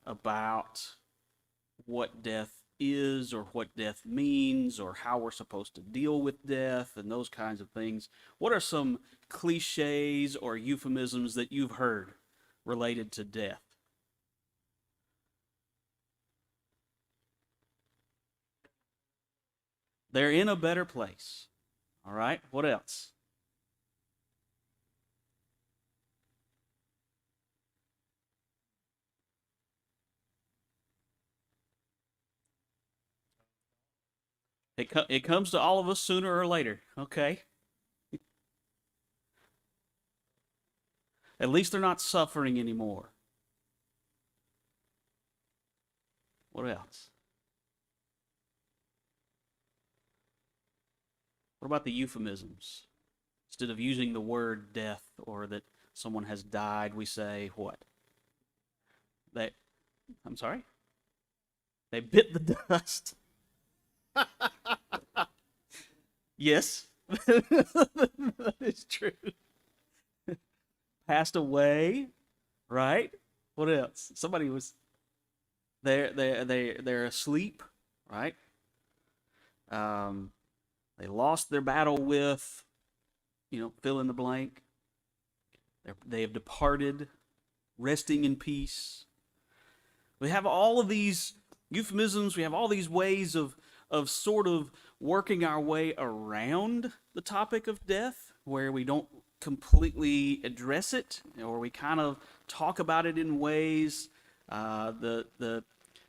about what death is or what death means or how we're supposed to deal with death and those kinds of things. What are some cliches or euphemisms that you've heard related to death? They're in a better place. All right. What else? It comes to all of us sooner or later. Okay. At least they're not suffering anymore. What else? What about the euphemisms? Instead of using the word death or that someone has died, we say what? They, I'm sorry? They bit the dust. Yes, that is true. Passed away, right? What else? Somebody was they're asleep, right? Um, they lost their battle with, fill in the blank. They have departed, resting in peace. We have all of these euphemisms. We have all these ways of sort of working our way around the topic of death, where we don't completely address it, or we kind of talk about it in ways. The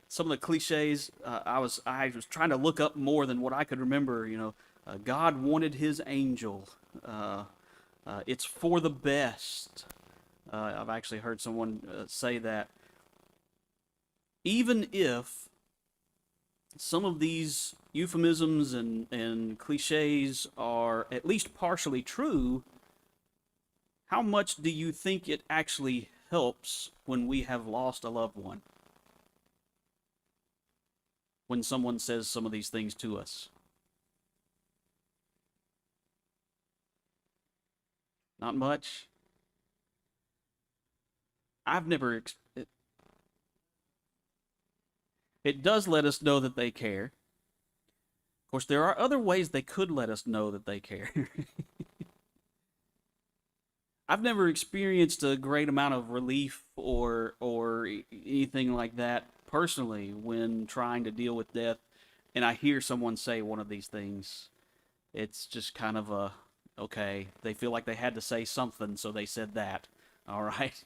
Some of the cliches, I was trying to look up more than what I could remember. God wanted His angel. It's for the best. I've actually heard someone say that. Even if some of these euphemisms and cliches are at least partially true, how much do you think it actually helps when we have lost a loved one? When someone says some of these things to us? Not much. I've never. It does let us know that they care. Of course, there are other ways they could let us know that they care. I've never experienced a great amount of relief or anything like that personally when trying to deal with death, and I hear someone say one of these things. It's just kind of a okay. They feel like they had to say something, so they said that. All right,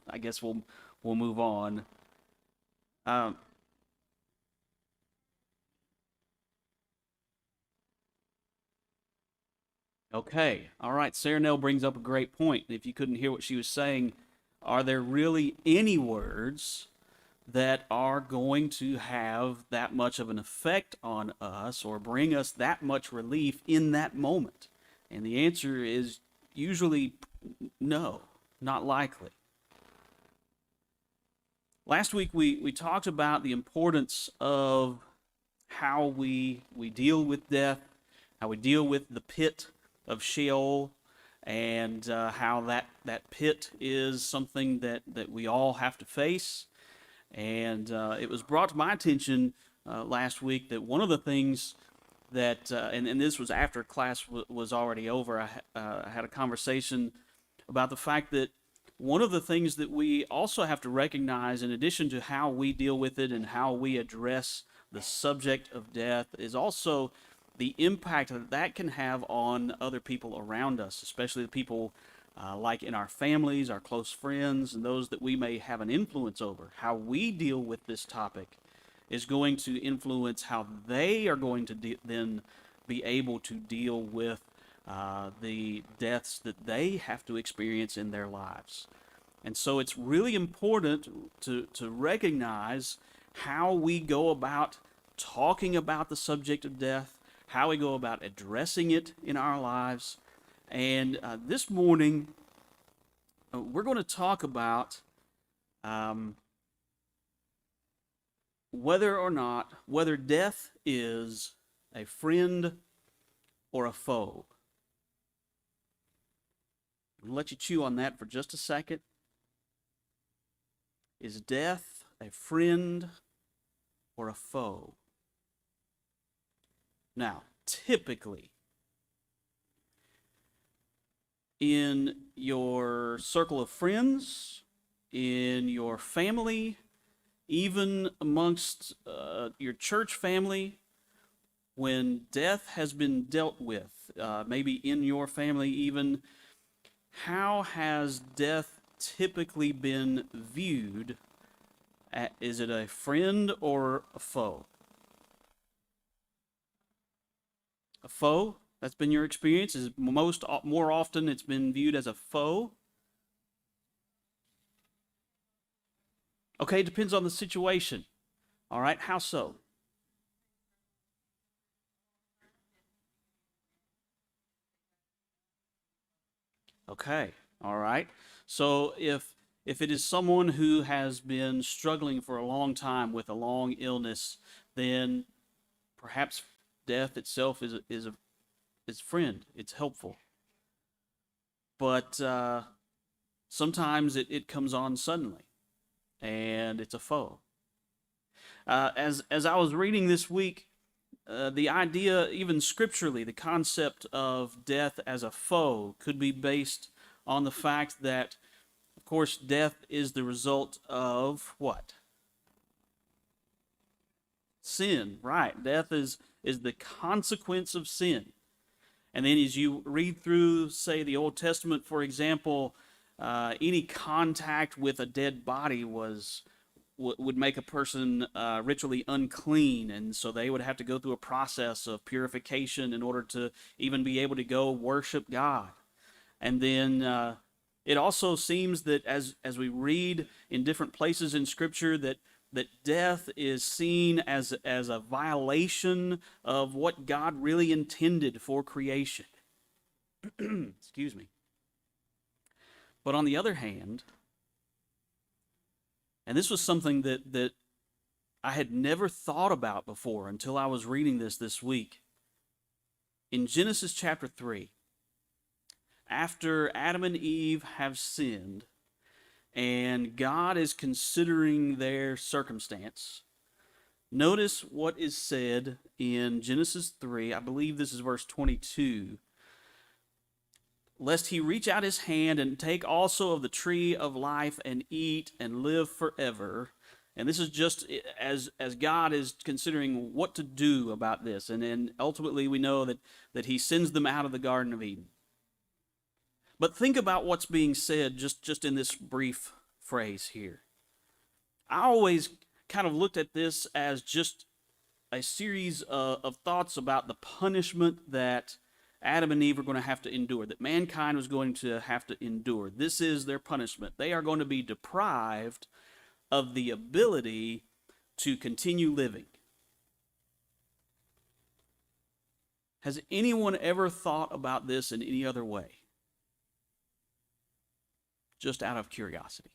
I guess we'll move on. Um, Okay. All right. Sarah Nell brings up a great point. If you couldn't hear what she was saying, are there really any words that are going to have that much of an effect on us or bring us that much relief in that moment? And the answer is usually no, not likely. Last week we talked about the importance of how we deal with death, how we deal with the pit of Sheol, and how that pit is something that we all have to face. And it was brought to my attention last week that one of the things that, and this was after class was already over, I had a conversation about the fact that one of the things that we also have to recognize, in addition to how we deal with it and how we address the subject of death, is also the impact that that can have on other people around us, especially the people like in our families, our close friends, and those that we may have an influence over. How we deal with this topic is going to influence how they are going to then be able to deal with the deaths that they have to experience in their lives. And so it's really important to recognize how we go about talking about the subject of death, how we go about addressing it in our lives. And this morning, we're going to talk about um, whether death is a friend or a foe. I'll let you chew on that for just a second. Is death a friend or a foe? Now, typically, in your circle of friends, in your family, even amongst your church family, when death has been dealt with, maybe in your family even, how has death typically been viewed? Is it a friend or a foe? A foe? That's been your experience? Is more often it's been viewed as a foe? Okay, it depends on the situation. All right, how so? Okay, all right. So if it is someone who has been struggling for a long time with a long illness, then perhaps death itself is friend. It's helpful. But sometimes it comes on suddenly, and it's a foe. As I was reading this week, the idea, even scripturally, the concept of death as a foe could be based on the fact that, of course, death is the result of what? Sin, right? Death is the consequence of sin. And then as you read through, say, the Old Testament, for example, any contact with a dead body would make a person ritually unclean, and so they would have to go through a process of purification in order to even be able to go worship God. And then it also seems that as we read in different places in Scripture that death is seen as a violation of what God really intended for creation. Excuse me. But on the other hand, and this was something that I had never thought about before until I was reading this week. In Genesis chapter 3, after Adam and Eve have sinned, and God is considering their circumstance, notice what is said in Genesis 3. I believe this is verse 22. Lest he reach out his hand and take also of the tree of life and eat and live forever. And this is just as God is considering what to do about this. And then ultimately we know that he sends them out of the Garden of Eden. But think about what's being said just in this brief phrase here. I always kind of looked at this as just a series of thoughts about the punishment that Adam and Eve are going to have to endure, that mankind was going to have to endure. This is their punishment. They are going to be deprived of the ability to continue living. Has anyone ever thought about this in any other way? Just out of curiosity.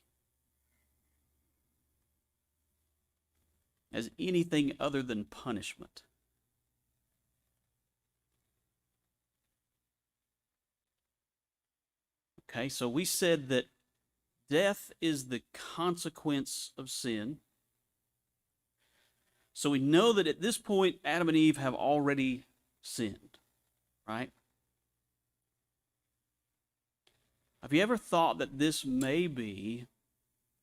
As anything other than punishment? Okay, so we said that death is the consequence of sin. So we know that at this point, Adam and Eve have already sinned, right? Have you ever thought that this may be,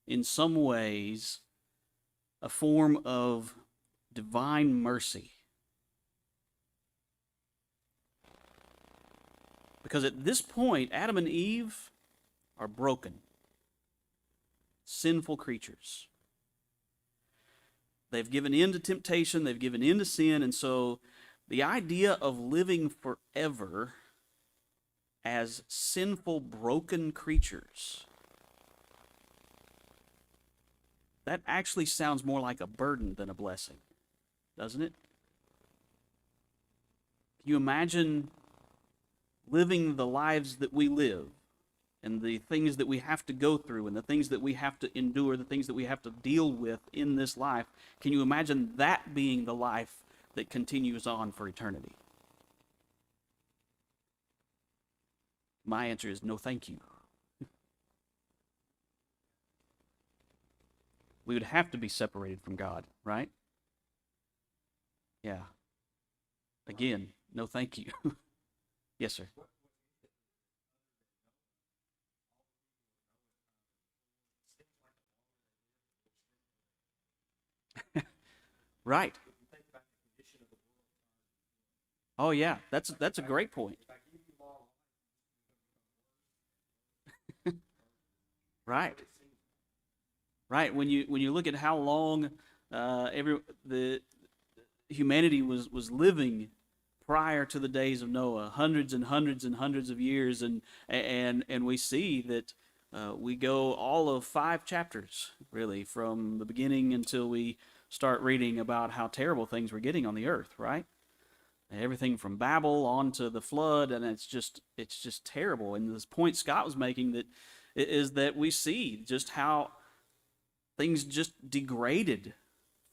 in some ways, a form of divine mercy? Because at this point, Adam and Eve are broken, sinful creatures. They've given in to temptation, they've given in to sin, and so the idea of living forever as sinful, broken creatures, that actually sounds more like a burden than a blessing, doesn't it? Can you imagine living the lives that we live, and the things that we have to go through, and the things that we have to endure, the things that we have to deal with in this life? Can you imagine that being the life that continues on for eternity? My answer is no, thank you. we would have to be separated from God, right? Yeah. Again, no thank you. Yes, sir. Right. Oh yeah, that's a great point. Right. Right. When you look at how long every the humanity was living prior to the days of Noah, hundreds and hundreds and hundreds of years, and we see that we go all of 5 chapters really from the beginning until we start reading about how terrible things were getting on the earth, right? Everything from Babel on to the flood, and it's just terrible. And this point Scott was making that is that we see just how things just degraded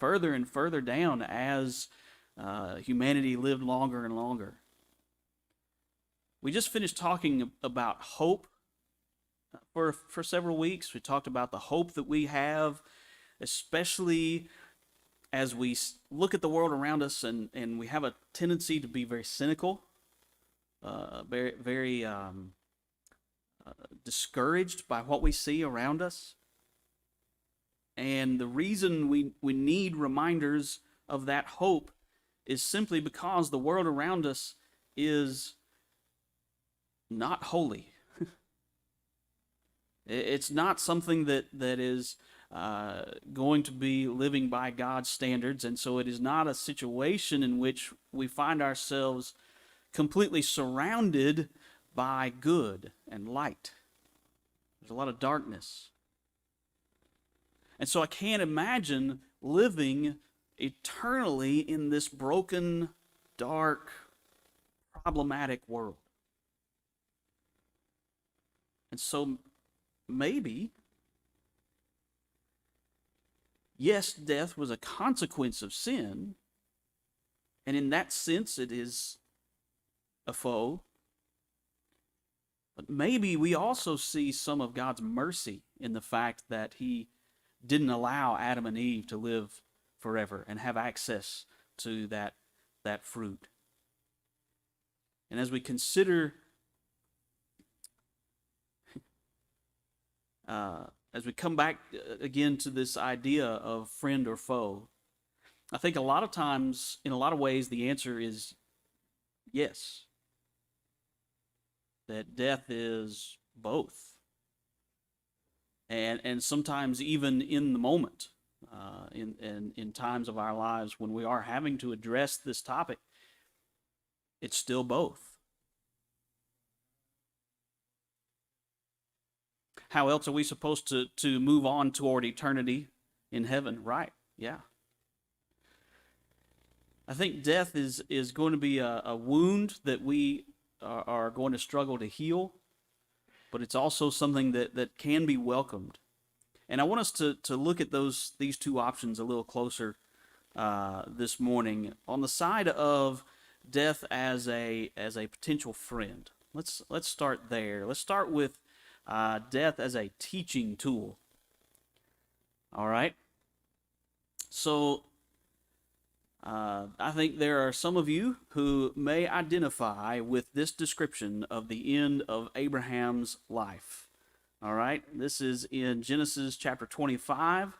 further and further down as humanity lived longer and longer. We just finished talking about hope for several weeks. We talked about the hope that we have, especially as we look at the world around us, and we have a tendency to be very cynical, very discouraged by what we see around us. And the reason we need reminders of that hope is simply because the world around us is not holy. It's not something that is going to be living by God's standards, and so it is not a situation in which we find ourselves completely surrounded by good and light. There's a lot of darkness. And so I can't imagine living eternally in this broken, dark, problematic world. And so maybe, yes, death was a consequence of sin, and in that sense it is a foe. But maybe we also see some of God's mercy in the fact that He didn't allow Adam and Eve to live forever and have access to that fruit. And as we consider, as we come back again to this idea of friend or foe, I think a lot of times, in a lot of ways, the answer is yes. That death is both. And sometimes even in the moment, in times of our lives when we are having to address this topic, it's still both. How else are we supposed to move on toward eternity in heaven? Right, yeah. I think death is going to be a wound that we are going to struggle to heal, but it's also something that can be welcomed. And I want us to look at these two options a little closer this morning. On the side of death as a potential friend, let's start there. Let's start with death as a teaching tool. All right. So I think there are some of you who may identify with this description of the end of Abraham's life. All right, this is in Genesis chapter 25.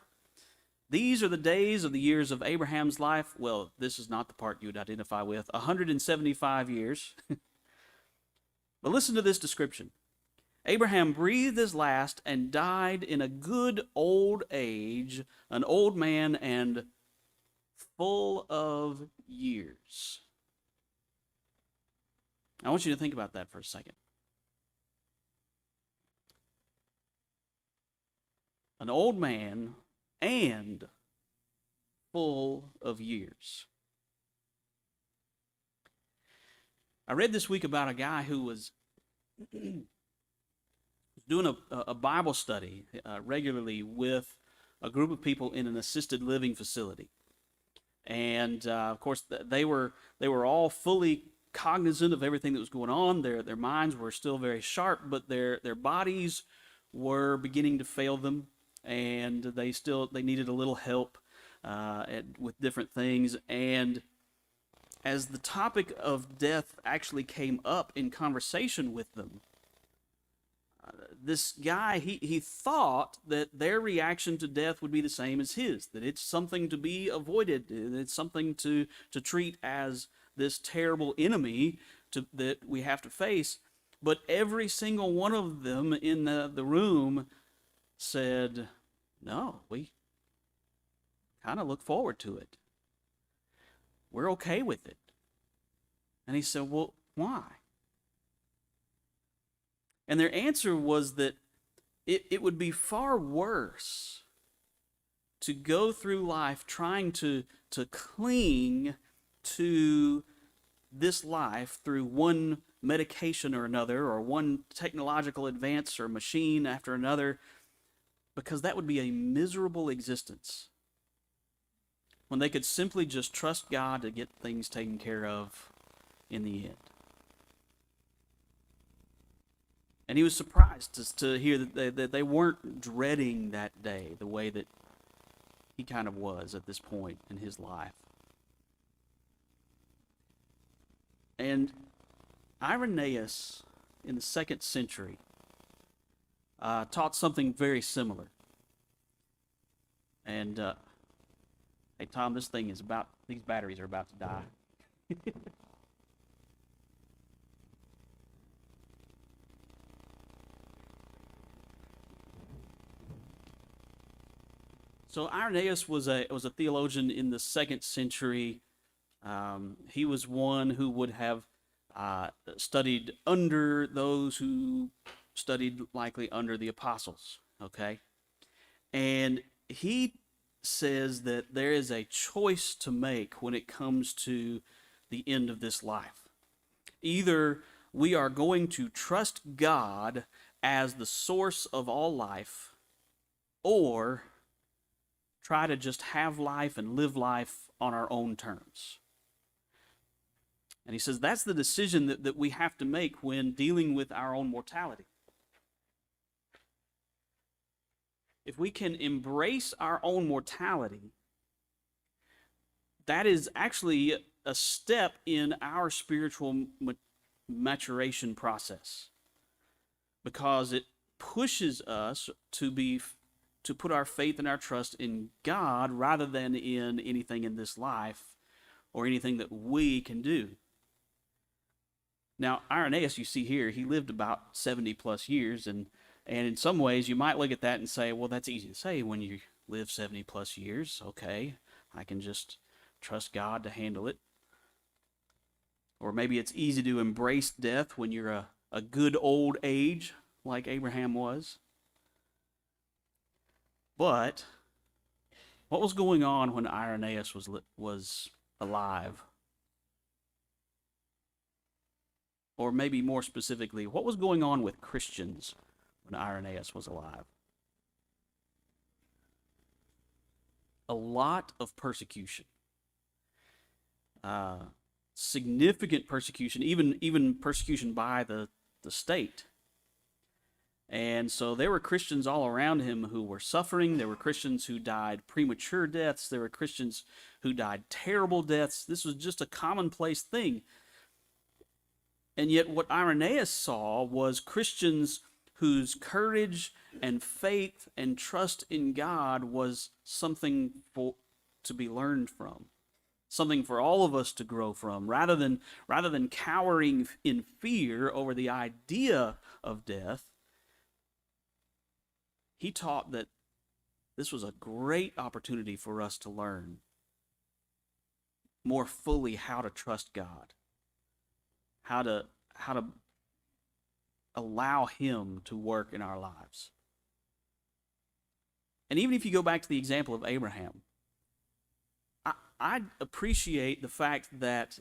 These are the days of the years of Abraham's life. Well, this is not the part you would identify with. 175 years. But listen to this description. Abraham breathed his last and died in a good old age, an old man and full of years. I want you to think about that for a second. An old man and full of years. I read this week about a guy who was doing a Bible study regularly with a group of people in an assisted living facility. And of course, they were all fully cognizant of everything that was going on. Their minds were still very sharp, but their bodies were beginning to fail them. and they needed a little help with different things. And as the topic of death actually came up in conversation with them, this guy, he thought that their reaction to death would be the same as his, that it's something to be avoided, it's something to treat as this terrible enemy that we have to face. But every single one of them in the room said, no, we kind of look forward to it. We're okay with it. And he said, well, why? And their answer was that it would be far worse to go through life trying to cling to this life through one medication or another, or one technological advance or machine after another, because that would be a miserable existence when they could simply just trust God to get things taken care of in the end. And he was surprised to hear that they weren't dreading that day the way that he kind of was at this point in his life. And Irenaeus, in the 2nd century, taught something very similar. And, hey, Tom, these batteries are about to die. So Irenaeus was a theologian in the 2nd century. He was one who would have studied under those who studied likely under the apostles, okay? And he says that there is a choice to make when it comes to the end of this life. Either we are going to trust God as the source of all life, or try to just have life and live life on our own terms. And he says that's the decision that we have to make when dealing with our own mortality. If we can embrace our own mortality, that is actually a step in our spiritual maturation process, because it pushes us to put our faith and our trust in God rather than in anything in this life or anything that we can do. Now, Irenaeus, you see here, he lived about 70 plus years, and in some ways you might look at that and say, well, that's easy to say when you live 70 plus years. Okay, I can just trust God to handle it. Or maybe it's easy to embrace death when you're a good old age, like Abraham was. But what was going on when Irenaeus was alive? Or maybe more specifically, what was going on with Christians when Irenaeus was alive? A lot of persecution. Significant persecution, even persecution by the state. And so there were Christians all around him who were suffering. There were Christians who died premature deaths. There were Christians who died terrible deaths. This was just a commonplace thing. And yet what Irenaeus saw was Christians whose courage and faith and trust in God was something to be learned from, something for all of us to grow from, rather than cowering in fear over the idea of death. He taught that this was a great opportunity for us to learn more fully how to trust God, how to allow Him to work in our lives. And even if you go back to the example of Abraham, I appreciate the fact that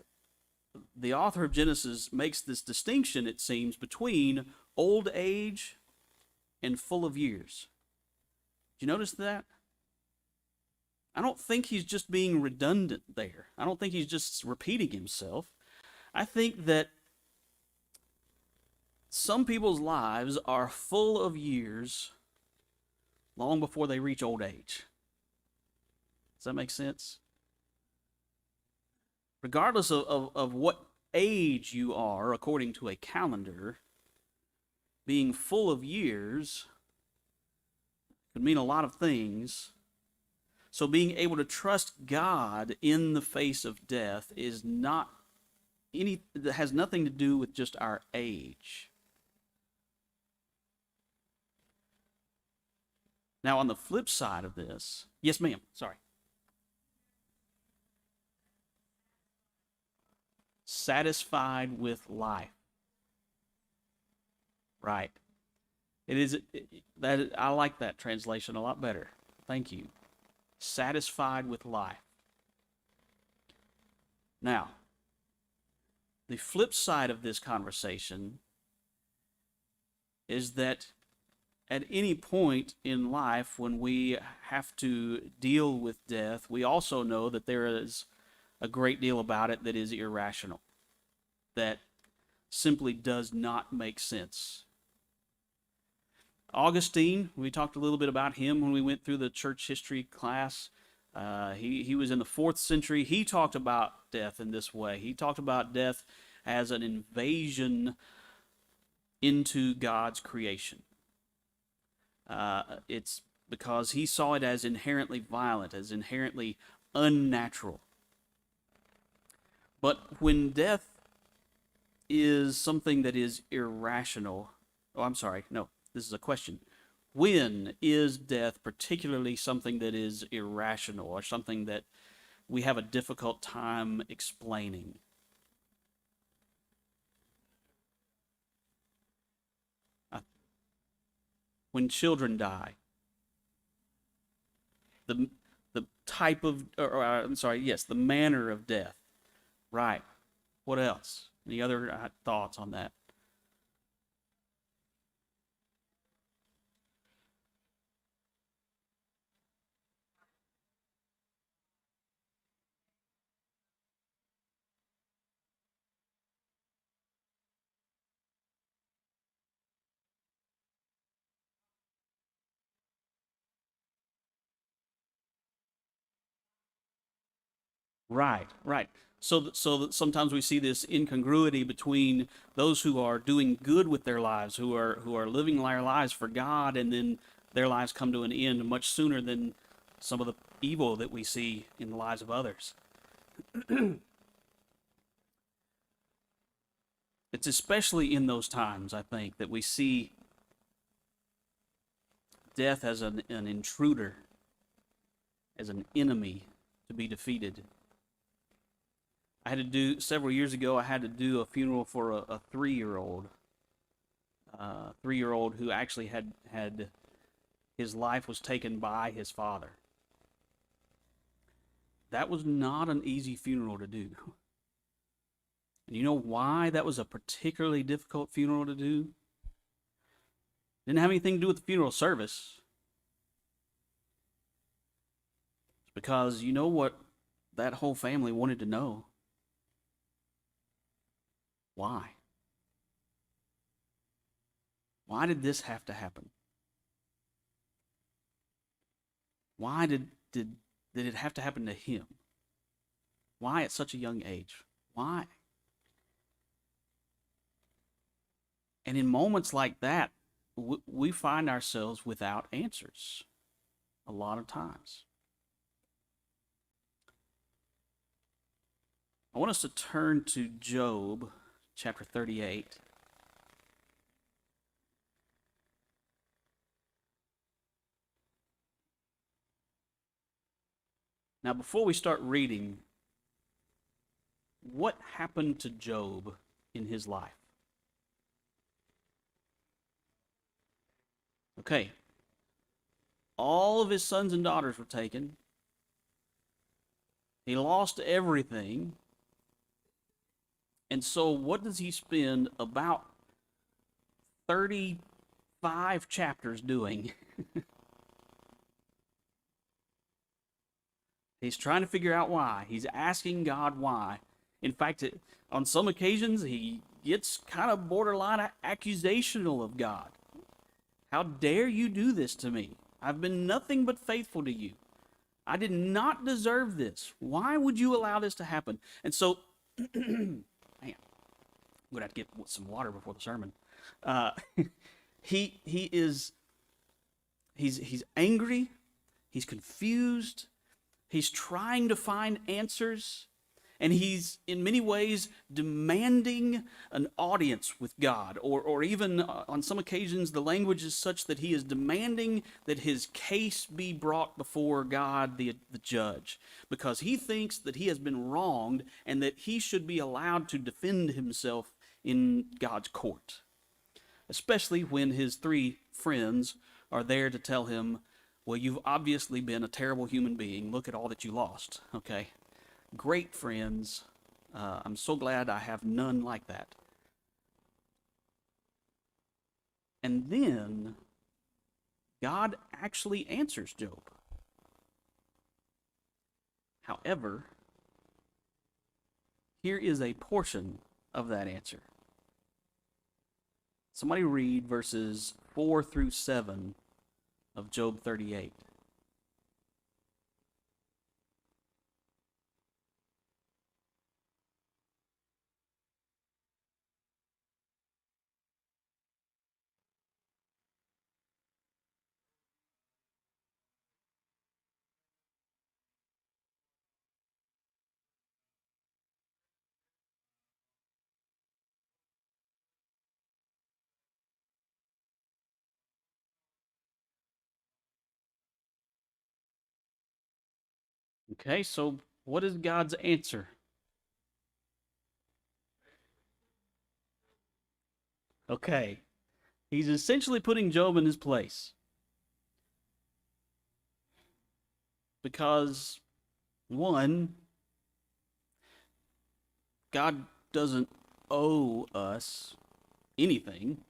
the author of Genesis makes this distinction, it seems, between old age and full of years. Did you notice that? I don't think he's just being redundant there. I don't think he's just repeating himself. I think that some people's lives are full of years long before they reach old age. Does that make sense? Regardless of what age you are, according to a calendar, being full of years could mean a lot of things. So being able to trust God in the face of death is not that has nothing to do with just our age. Now, on the flip side of this, yes, ma'am, sorry. Satisfied with life. Right. That I like that translation a lot better. Thank you. Satisfied with life. Now, the flip side of this conversation is that at any point in life when we have to deal with death, we also know that there is a great deal about it that is irrational, that simply does not make sense. Augustine, we talked a little bit about him when we went through the church history class. He was in the 4th century. He talked about death in this way. He talked about death as an invasion into God's creation. It's because he saw it as inherently violent, as inherently unnatural. But when death is something that is irrational, this is a question. When is death particularly something that is irrational or something that we have a difficult time explaining? When children die. The type of, the manner of death. Right. What else? Any other thoughts on that? Right, right. So sometimes we see this incongruity between those who are doing good with their lives, who are living their lives for God, and then their lives come to an end much sooner than some of the evil that we see in the lives of others. It's especially in those times, I think, that we see death as an intruder, as an enemy to be defeated. Several years ago, I had to do a funeral for a 3-year-old. 3-year-old who actually had his life was taken by his father. That was not an easy funeral to do. And you know why that was a particularly difficult funeral to do? Didn't have anything to do with the funeral service. It's because you know what that whole family wanted to know? Why? Why did this have to happen? Why did it have to happen to him? Why at such a young age? Why? And in moments like that, we find ourselves without answers a lot of times. I want us to turn to Job chapter 38. Now, before we start reading, what happened to Job in his life? Okay, all of his sons and daughters were taken. He lost everything. And so what does he spend about 35 chapters doing? He's trying to figure out why. He's asking God why. In fact, on some occasions, he gets kind of borderline accusational of God. How dare you do this to me? I've been nothing but faithful to you. I did not deserve this. Why would you allow this to happen? And so, man, I'm gonna have to get some water before the sermon. Uh, he is he's angry. He's confused. He's trying to find answers. And he's, in many ways, demanding an audience with God. Or even on some occasions, the language is such that he is demanding that his case be brought before God, the judge, because he thinks that he has been wronged and that he should be allowed to defend himself in God's court. Especially when his three friends are there to tell him, well, you've obviously been a terrible human being. Look at all that you lost, okay? Great friends. I'm so glad I have none like that. And then God actually answers Job. However, here is a portion of that answer. Somebody read verses 4 through 7 of Job 38. Okay, so what is God's answer? Okay, he's essentially putting Job in his place. Because, one, God doesn't owe us anything,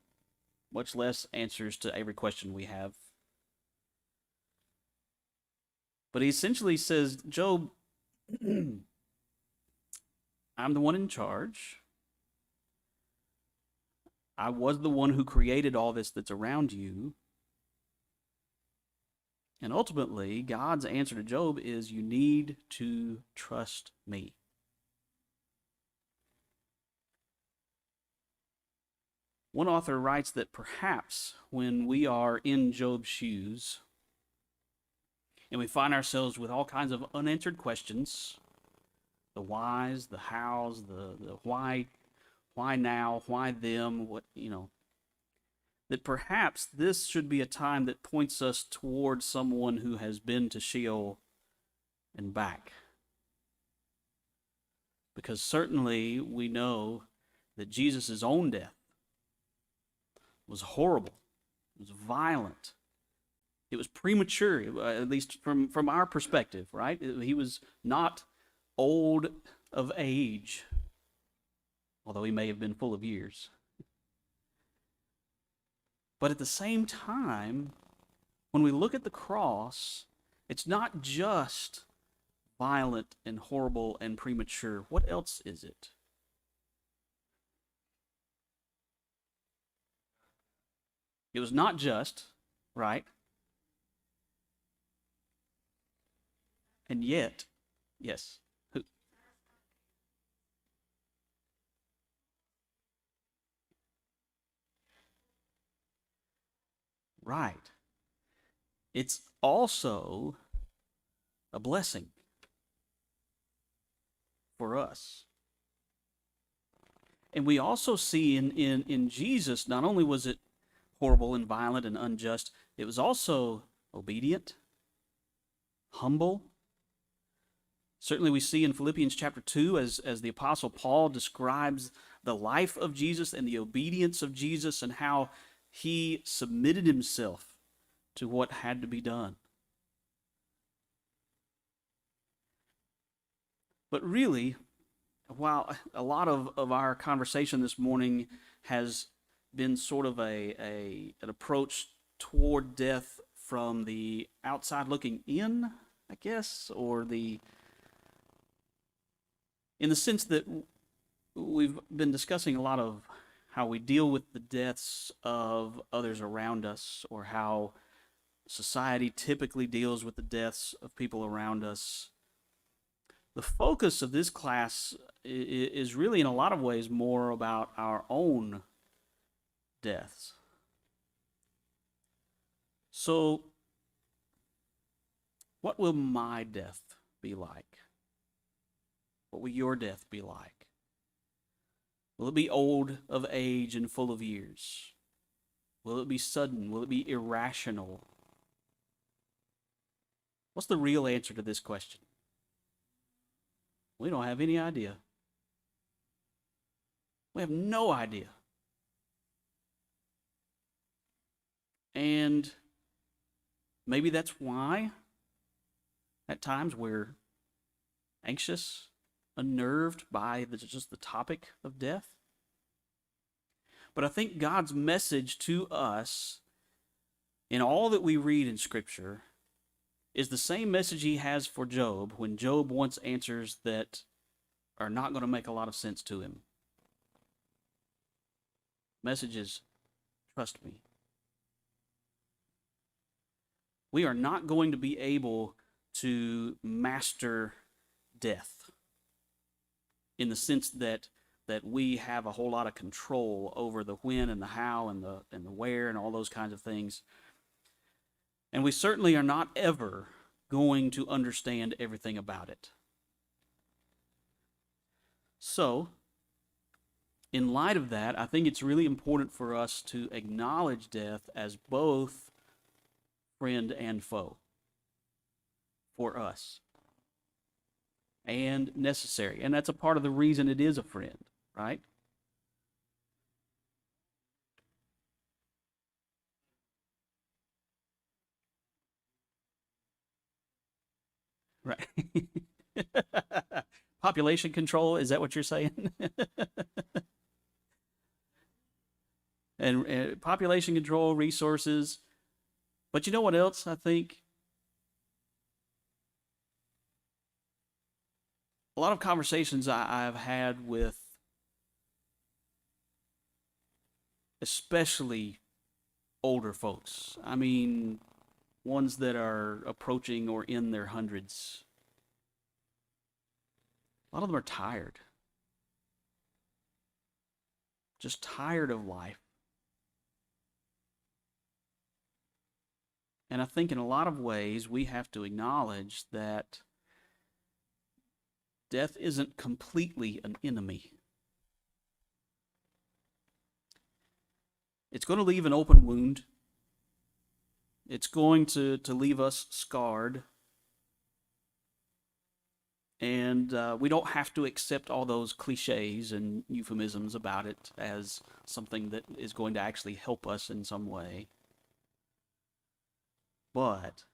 much less answers to every question we have. But he essentially says, Job, I'm the one in charge. I was the one who created all this that's around you. And ultimately, God's answer to Job is you need to trust me. One author writes that perhaps when we are in Job's shoes and we find ourselves with all kinds of unanswered questions, the whys, the hows, the why now, why them, what, that perhaps this should be a time that points us toward someone who has been to Sheol and back. Because certainly we know that Jesus' own death was horrible. It was violent. It was premature, at least from our perspective, right? He was not old of age, although he may have been full of years. But at the same time, when we look at the cross, it's not just violent and horrible and premature. What else is it? It was not just, right? And yet, yes. Right. It's also a blessing for us. And we also see in Jesus, not only was it horrible and violent and unjust, it was also obedient, humble. Certainly we see in Philippians chapter 2 as the Apostle Paul describes the life of Jesus and the obedience of Jesus and how he submitted himself to what had to be done. But really, while a lot of our conversation this morning has been sort of an approach toward death from the outside looking in, I guess, or in the sense that we've been discussing a lot of how we deal with the deaths of others around us, or how Society typically deals with the deaths of people around us. The focus of this class is really, in a lot of ways, more about our own deaths. So, what will my death be like? What will your death be like? Will it be old of age and full of years? Will it be sudden? Will it be irrational? What's the real answer to this question? We don't have any idea. We have no idea. And maybe that's why at times we're anxious, unnerved by just the topic of death. But I think God's message to us in all that we read in Scripture is the same message he has for Job when Job wants answers that are not going to make a lot of sense to him. Message is, trust me. We are not going to be able to master death in the sense that we have a whole lot of control over the when and the how and the where and all those kinds of things. And we certainly are not ever going to understand everything about it. So, in light of that, I think it's really important for us to acknowledge death as both friend and foe for us, and necessary. And that's a part of the reason it is a friend, right? Right. Population control, is that what you're saying? and population control, resources. But you know what else I think? A lot of conversations I've had with especially older folks. I mean, ones that are approaching or in their hundreds. A lot of them are tired. Just tired of life. And I think in a lot of ways we have to acknowledge that death isn't completely an enemy. It's going to leave an open wound. It's going to leave us scarred. And we don't have to accept all those cliches and euphemisms about it as something that is going to actually help us in some way. But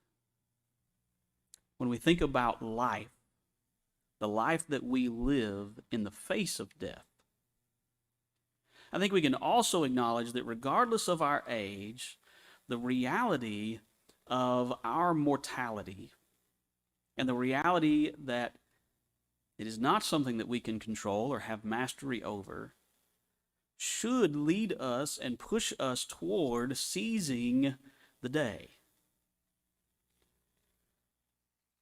when we think about life, the life that we live in the face of death, I think we can also acknowledge that regardless of our age, the reality of our mortality and the reality that it is not something that we can control or have mastery over should lead us and push us toward seizing the day.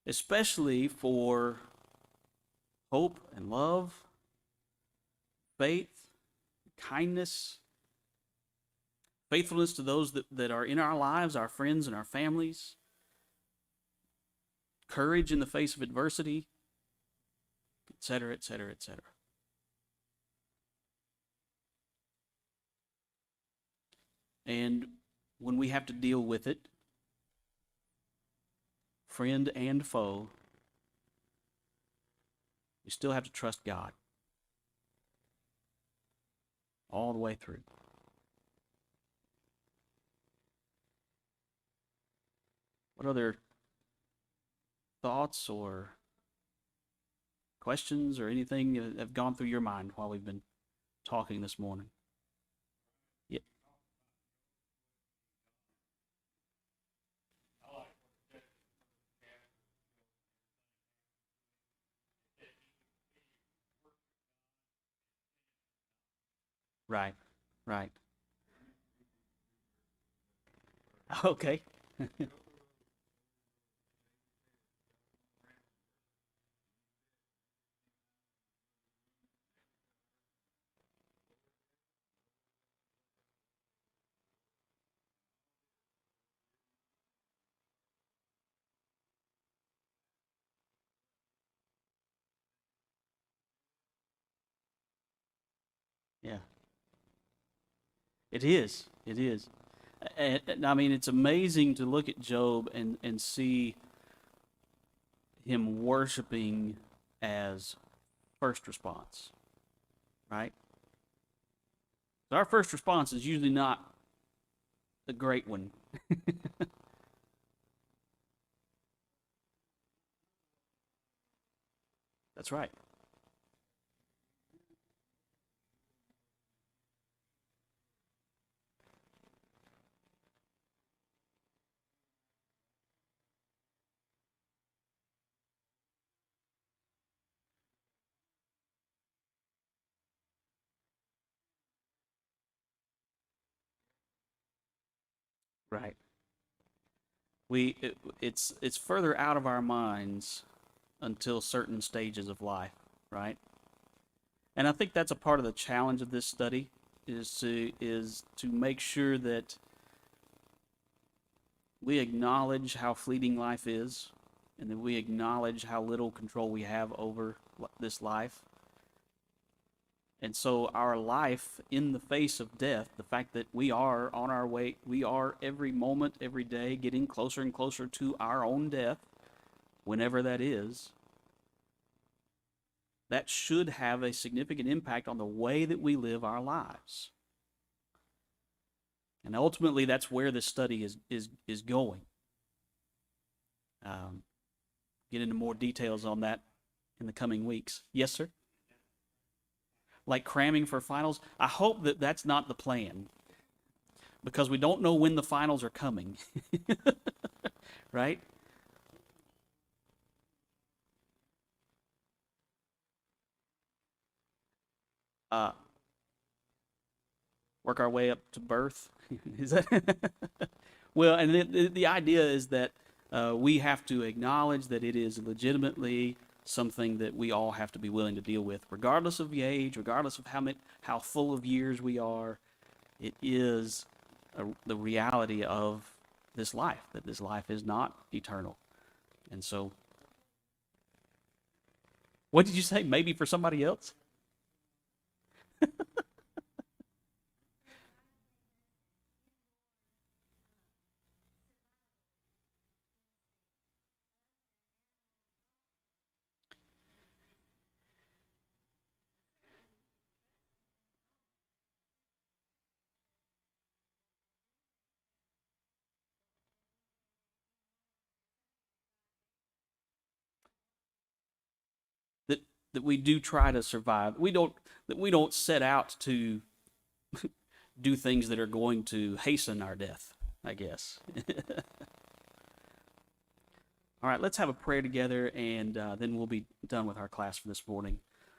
Especially for hope and love, faith, kindness, faithfulness to those that are in our lives, our friends and our families, courage in the face of adversity, etc., etc., etc. And when we have to deal with it, friend and foe, we still have to trust God all the way through. What other thoughts or questions or anything have gone through your mind while we've been talking this morning? Yeah. Right, right. Okay. Yeah, it is. It is. And, I mean, it's amazing to look at Job and see him worshiping as first response, right? So our first response is usually not a great one. That's right. Right. It's further out of our minds until certain stages of life, right? And I think that's a part of the challenge of this study is to make sure that we acknowledge how fleeting life is and that we acknowledge how little control we have over this life. And so our life in the face of death, the fact that we are on our way, we are every moment, every day getting closer and closer to our own death, whenever that is, that should have a significant impact on the way that we live our lives. And ultimately, that's where this study is going. Um, get into more details on that in the coming weeks. Yes, sir. Like cramming for finals. I hope that that's not the plan because we don't know when the finals are coming, right? Uh, work our way up to birth. Is that? Well, and the idea is that we have to acknowledge that it is legitimately something that we all have to be willing to deal with, regardless of the age, regardless of how full of years we are. It is the reality of this life, that this life is not eternal. And so, what did you say? Maybe for somebody else? That that we do try to survive. We don't set out to do things that are going to hasten our death, I guess. All right, let's have a prayer together, and then we'll be done with our class for this morning.